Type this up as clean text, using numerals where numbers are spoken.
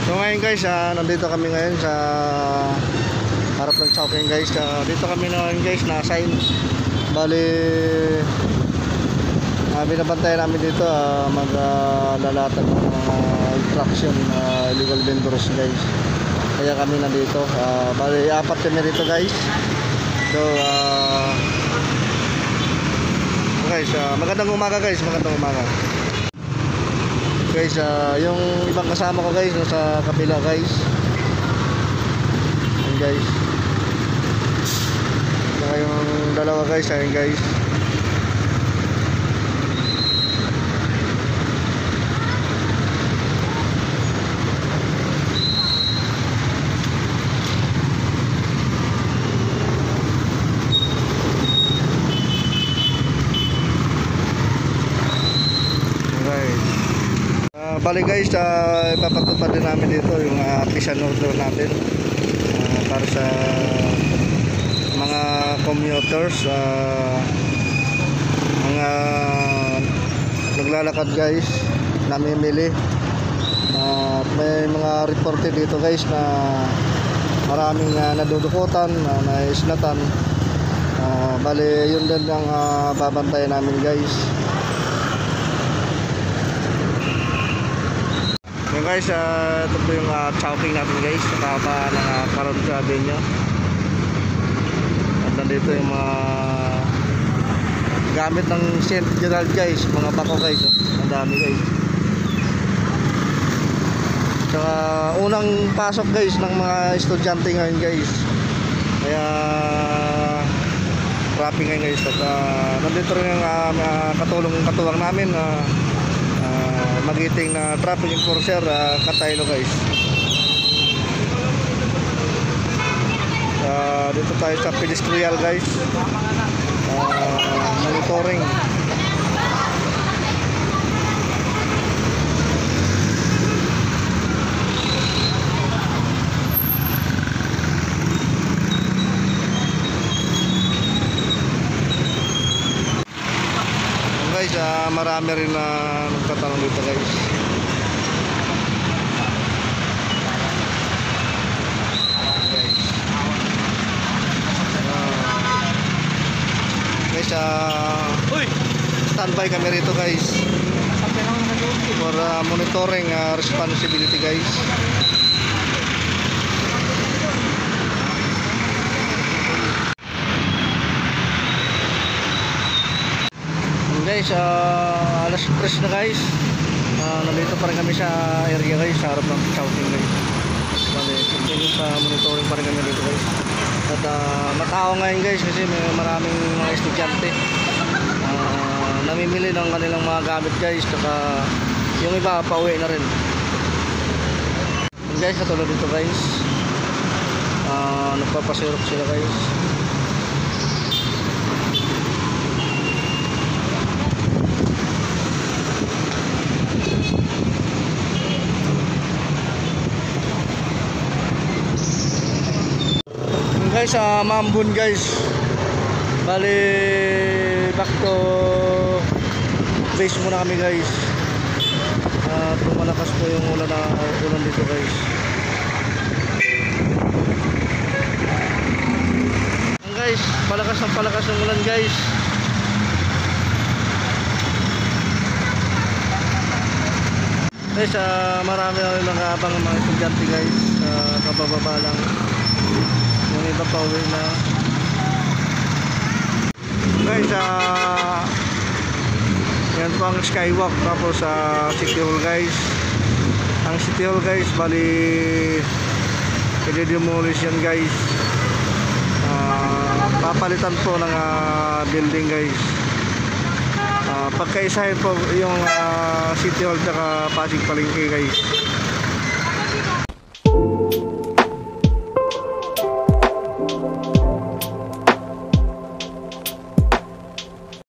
So ngayon guys, nandito kami ngayon sa harap ng Chowking guys. Dito kami ngayon guys, na-assign. Bali, binabantayan namin dito maglalatag ng mga infraction, illegal vendors guys. Kaya kami nandito. Bali, 4 kami dito guys. So, guys, magandang umaga guys, magandang umaga. Guys, yung ibang kasama ko guys nasa kabila guys. Ayan guys. Saka yung dalawa guys, ayan guys. Bali guys, ipapatupad din namin dito yung official order natin para sa mga commuters, mga naglalakad guys, namimili. May mga reported dito guys na maraming nadudukutan, naislatan. Bali yun din ang babantayan namin guys. So guys, ito po yung Chowking natin guys, sa baba ng Caronte Avenue. At nandito yung mga gamit ng St. Gerald guys, mga bako guys, ang dami guys. Saka unang pasok guys ng mga estudyante ngayon guys, kaya traffic ngayon guys. At nandito rin yung katuwang namin na magiting na traffic enforcer, Kataylo guys. Dito tayo sa pedestrian guys, monitoring. Guys, marami rin na nagtatanong dito guys. Guys, standby kami rito guys for monitoring responsibility guys. Guys, alas 3 na guys. Nandito pa rin kami sa area guys, sa harap ng Chowking guys. Bali, continue sa monitoring pa rin kami dito guys. At matao ngayon guys kasi may maraming mga estudyante namimili ng kanilang mga gamit guys. Saka yung iba pauwi na rin. And guys, katulad dito guys, nagpapasirok sila guys. Guys, Mambun guys. Bali, back to base muna kami guys. Tumalakas po yung ulan dito guys. Guys, palakas ng ulan guys. Guys, marami na rin nakaabang ang mga estudyante guys. Kabababa lang. Yung iba pa uwi na guys. Yan po ang skywalk tapos sa City Hall guys. Ang City Hall guys, bali i-demolish yan guys. Papalitan po ng building guys. Pagkaisahin po yung City Hall tsaka Pasig Palengke guys.